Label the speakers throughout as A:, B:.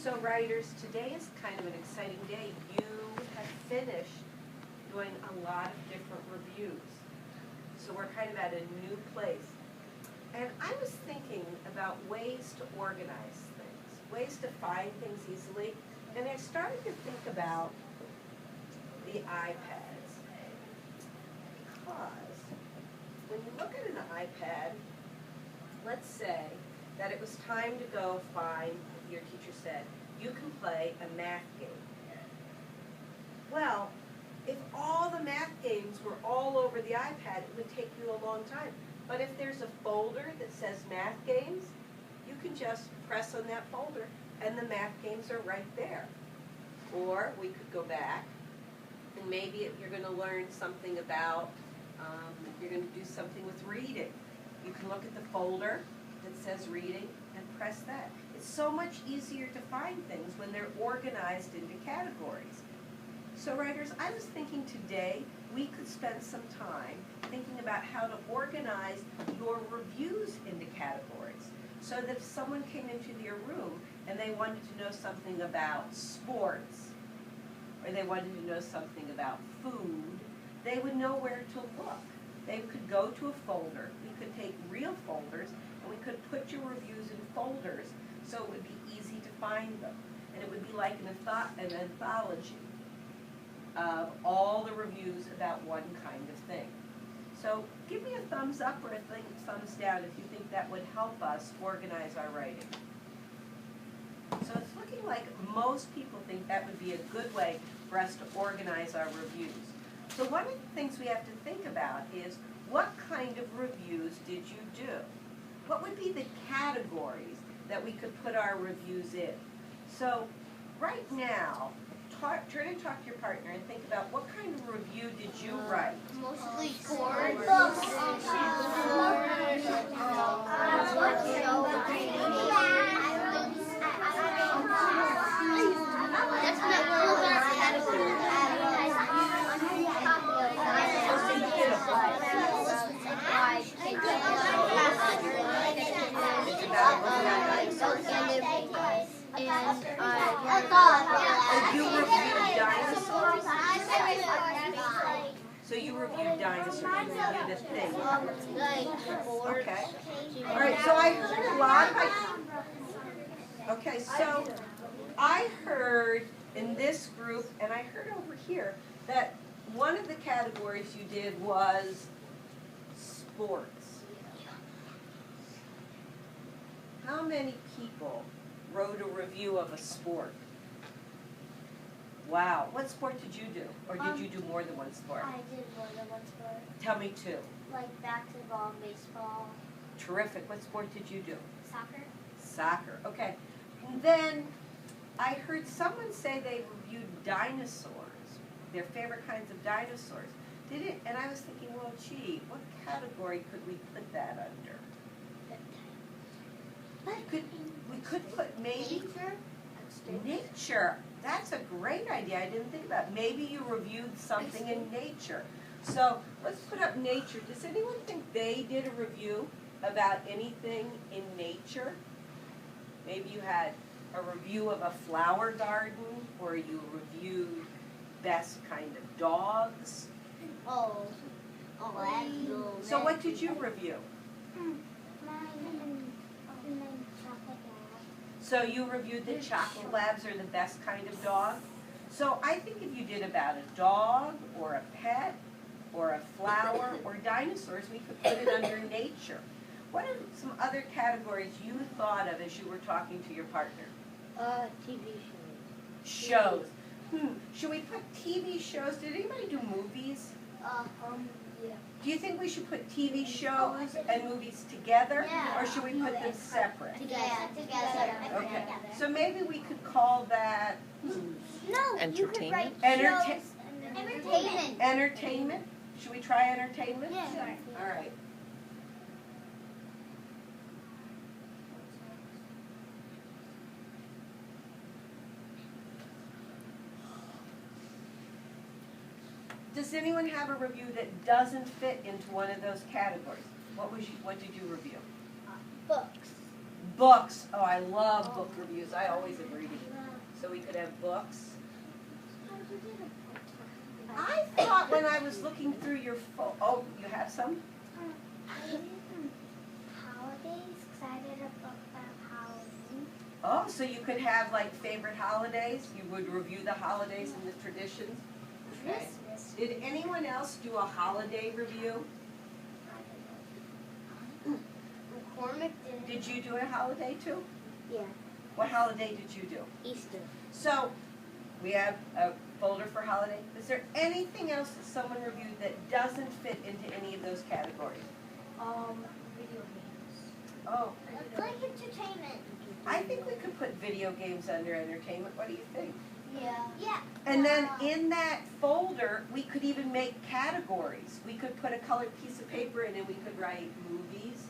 A: So writers, today is kind of an exciting day. You have finished doing a lot of different reviews. So we're kind of at a new place. And I was thinking about ways to organize things, ways to find things easily. And I started to think about the iPads. Because when you look at an iPad, let's say that it was time to go find, your teacher said, you can play a math game. Well, if all the math games were all over the iPad, it would take you a long time. But if there's a folder that says math games, you can just press on that folder and the math games are right there. Or we could go back and maybe if you're going to learn something about, you're going to do something with reading. You can look at the folder that says reading and press that. It's so much easier to find things when they're organized into categories. So writers, I was thinking today we could spend some time thinking about how to organize your reviews into categories so that if someone came into your room and they wanted to know something about sports or they wanted to know something about food, they would know where to look. They could go to a folder. We could take real folders and we could put your reviews in folders so it would be easy to find them. And it would be like an anthology of all the reviews about one kind of thing. So give me a thumbs up or a thumbs down if you think that would help us organize our writing. So it's looking like most people think that would be a good way for us to organize our reviews. So one of the things we have to think about is what kind of reviews did you do? What would be the categories that we could put our reviews in? So right now, try to talk to your partner and think about what kind of review did you write?
B: Mostly sports.
A: You reviewed dinosaurs? So you reviewed dinosaurs, you reviewed a thing. Okay. All right, so I heard a lot. Okay, so I heard in this group, and I heard over here, that one of the categories you did was sports. How many people wrote a review of a sport? Wow. What sport did you do? Or did you do more than one sport?
B: I did more than one sport.
A: Tell me two.
B: Like basketball, baseball.
A: Terrific. What sport did you do?
B: Soccer.
A: Soccer. Okay. And then I heard someone say they reviewed dinosaurs, their favorite kinds of dinosaurs. Did it? And I was thinking, well, gee, what category could we put that under? We could put maybe nature. That's a great idea. I didn't think about it. Maybe you reviewed something in nature. So let's put up nature. Does anyone think they did a review about anything in nature? Maybe you had a review of a flower garden, or you reviewed best kind of dogs.
B: Oh, that's good.
A: So what did you review? So you reviewed the chocolate labs are the best kind of dog. So I think if you did about a dog or a pet or a flower or dinosaurs, we could put it under nature. What are some other categories you thought of as you were talking to your partner?
B: TV shows.
A: Shows. Should we put TV shows? Did anybody do movies?
B: Yeah.
A: Do you think we should put TV shows and movies together?
B: Yeah.
A: Or should we put them separate?
B: Together.
A: Okay. So maybe we could call that
B: No,
C: Entertainment?
B: Entertainment.
A: entertainment. Should we try entertainment?
B: Yeah.
A: All right. Does anyone have a review that doesn't fit into one of those categories? What did you review?
B: Books.
A: books. Oh, I love book reviews. I always am reading. So we could have books. I thought when I was looking through your oh, you have some?
B: Holidays, because I did a book about Halloween.
A: Oh, so you could have like favorite holidays? You would review the holidays and the traditions? Okay.
B: Christmas.
A: Did anyone else do a holiday review?
B: McCormick did.
A: Did you do a holiday too?
B: Yeah.
A: What holiday did you do?
B: Easter.
A: So, we have a folder for holiday. Is there anything else that someone reviewed that doesn't fit into any of those categories?
B: Video games.
A: Oh,
B: Like entertainment.
A: I think we could put video games under entertainment. What do you think?
B: Yeah. Yeah.
A: And then in that folder, we could even make categories. We could put a colored piece of paper in and we could write movies,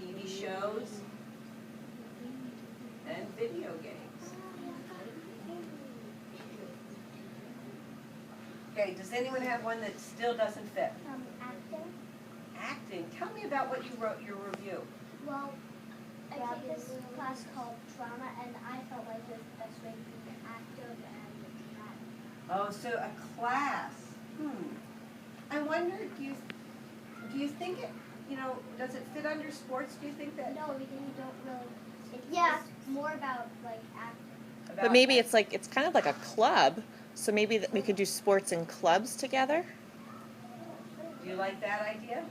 A: TV shows, and video games. Okay, does anyone have one that still doesn't fit?
B: Acting.
A: Acting. Tell me about what you wrote your review.
B: Well, I took this class called drama, and I felt like it was the best way to be active and dramatic.
A: Oh, so a class. I wonder, do you think it, does it fit under sports? Do you think that?
B: No, because you don't really. It's more about like acting.
C: But maybe it's kind of like a club, so maybe that we could do sports and clubs together.
A: Do you like that idea?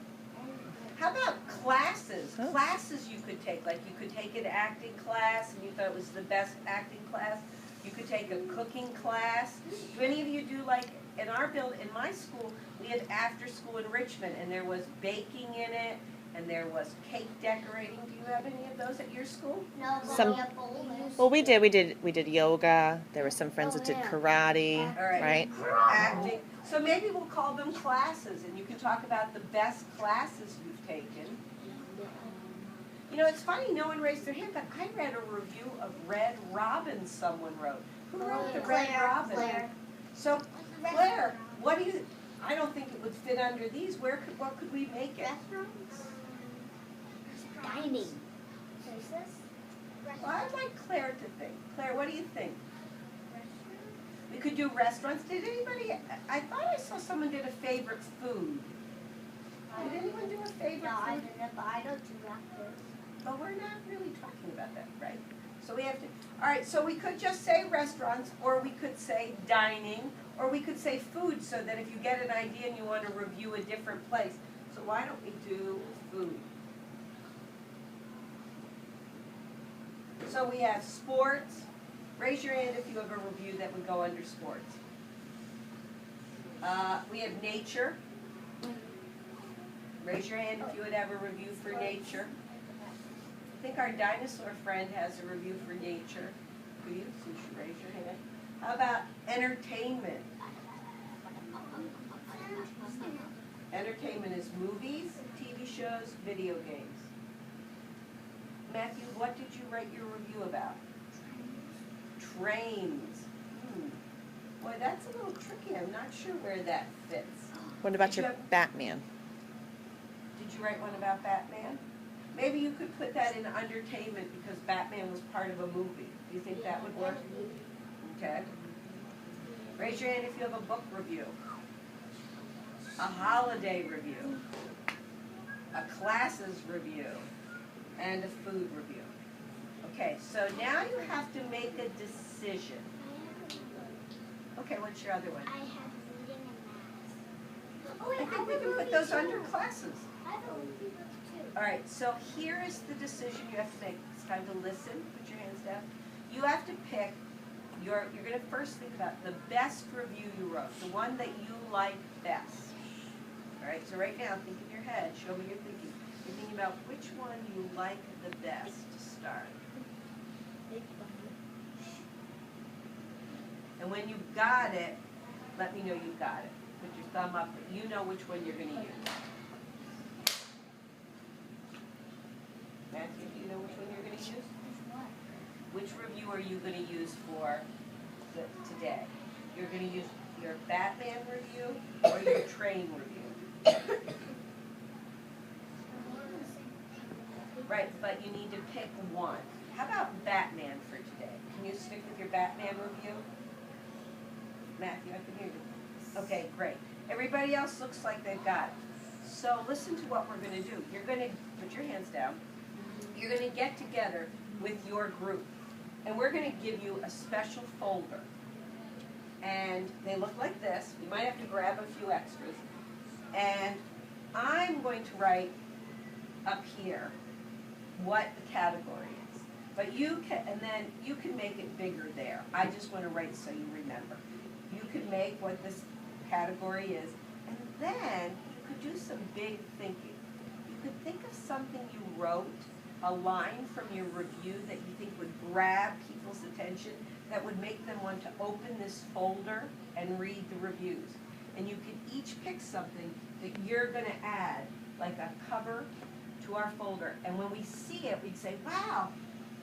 A: How about classes?
C: Oh.
A: Classes you could take, like you could take an acting class and you thought it was the best acting class. You could take a cooking class. Do any of you do like, in my school, we had after school enrichment and there was baking in it and there was cake decorating. Do you have any of those at your school?
B: No, but
C: Some-
B: we have bowling.
C: Well, we did yoga. There were some friends that did karate,
A: All right.
C: right?
A: Acting. So maybe we'll call them classes and you can talk about the best classes you've taken. It's funny, no one raised their hand, but I read a review of Red Robin someone wrote. Who wrote the Red Robin?
B: Claire.
A: So, Claire, I don't think it would fit under these. What could we make it?
B: Restaurants. Dining. Places.
A: Well, I'd like Claire to think. Claire, what do you think? We could do restaurants. Did anybody, I thought I saw someone did a favorite food. Did anyone do a favorite
B: No, I
A: food?
B: didn't, but I don't do rappers.
A: But we're not really talking about that, right? So we have to, all right, so we could just say restaurants, or we could say dining, or we could say food, so that if you get an idea and you want to review a different place. So why don't we do food? So we have sports. Raise your hand if you have a review that would go under sports. We have nature. Raise your hand if you would have a review for nature. I think our dinosaur friend has a review for nature. Do you? So you should raise your hand. How about entertainment? Entertainment is movies, TV shows, video games. Matthew, what did you write your review about? Trains. Boy, that's a little tricky. I'm not sure where that fits.
C: What about
A: Did you
C: your
A: have-
C: Batman?
A: Did you write one about Batman? Maybe you could put that in entertainment because Batman was part of a movie. Do you think that would work? Okay. Raise your hand if you have a book review, a holiday review, a classes review, and a food review. Okay, so now you have to make a decision. Okay, what's your other one?
B: I have reading and math.
A: I think we can put those under classes.
B: I have a movie book too.
A: All right, so here is the decision you have to make. It's time to listen. Put your hands down. You have to pick you're going to first think about the best review you wrote, the one that you like best. All right, so right now, think in your head. Show me you're thinking. You're thinking about which one you like the best to start. And when you've got it, let me know you've got it. Put your thumb up that you know which one you're going to use. Matthew, do you know which one you're going to use? Which review are you going to use for today? You're going to use your Batman review or your train review? Right, but you need to pick one. How about Batman for today? Can you stick with your Batman review? Matthew, I can hear you. Okay, great. Everybody else looks like they've got it. So listen to what we're going to do. You're going to put your hands down. You're going to get together with your group. And we're going to give you a special folder. And they look like this. You might have to grab a few extras. And I'm going to write up here what the category is. But you can, and then you can make it bigger there. I just want to write so you remember. You can make what this category is, and then you could do some big thinking. You could think of something you wrote, a line from your review that you think would grab people's attention, that would make them want to open this folder and read the reviews. And you could each pick something that you're going to add, like a cover to our folder. And when we see it, we'd say, wow,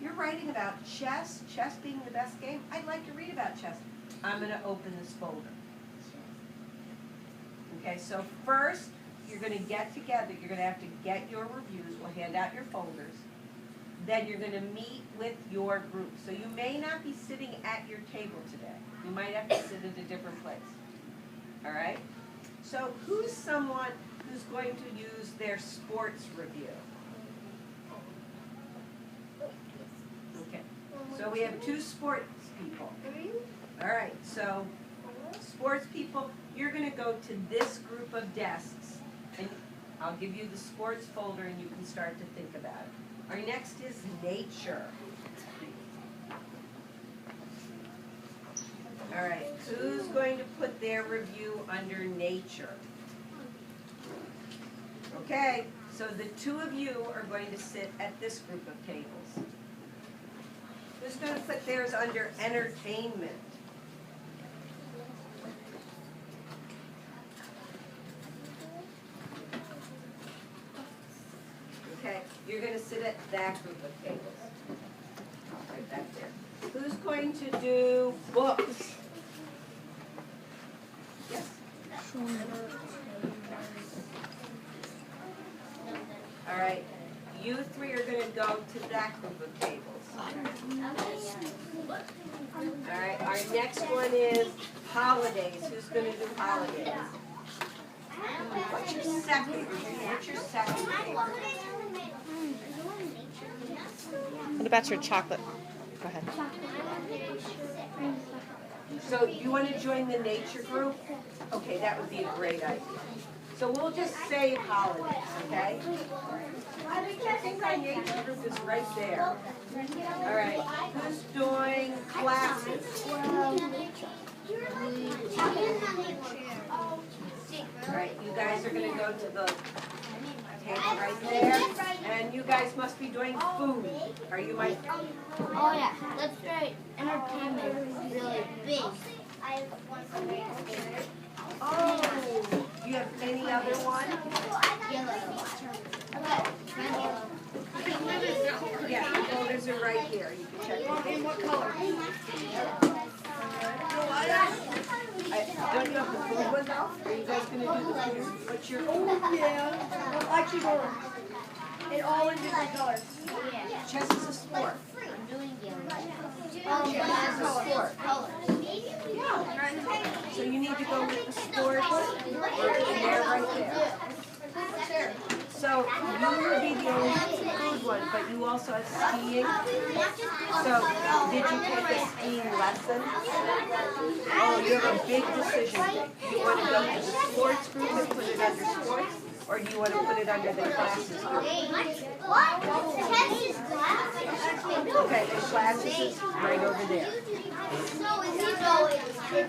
A: you're writing about chess being the best game. I'd like to read about chess. I'm going to open this folder. Okay, so first, you're going to get together. You're going to have to get your reviews. We'll hand out your folders. Then you're going to meet with your group. So you may not be sitting at your table today. You might have to sit at a different place. All right? So who's someone who's going to use their sports review? Okay. So we have two sports people. All right, so sports people, you're going to go to this group of desks, and I'll give you the sports folder, and you can start to think about it. Our next is nature. All right, who's going to put their review under nature? Okay, so the two of you are going to sit at this group of tables. Who's going to put theirs under entertainment? Okay, you're going to sit at that group of tables. Right back there. Who's going to do books? Yes? All right, you three are going to go to that group of tables. All right, our next one is holidays. Who's going to do holidays? What's your second? What's your second favorite?
C: What about your chocolate? Go ahead.
A: So you want to join the nature group? Okay, that would be a great idea. So we'll just save holidays, okay? I think our nature group is right there. All right, who's doing classes? All right, you guys are going to go to the table right there, and you guys must be doing food. Are you my?
B: Oh yeah, that's right. Entertainment is really big.
A: Oh, do you have any other one? Yeah, the folders are right here. You can check them. In what color? Don't you have the food one now? Are you guys going to do the food? What's your?
D: Yeah, actually, it all in different colors.
A: Chess is a sport.
B: I'm doing
A: Chess is a sport. So you need to go with the sports, and they're right there. So you will be the only food one, but you also have skiing. So did you take a skiing lesson? Oh, you have a big decision. Do you want to go to the sports group and put it under sports, or do you want to put it under the classes group? Okay, the classes is right over there.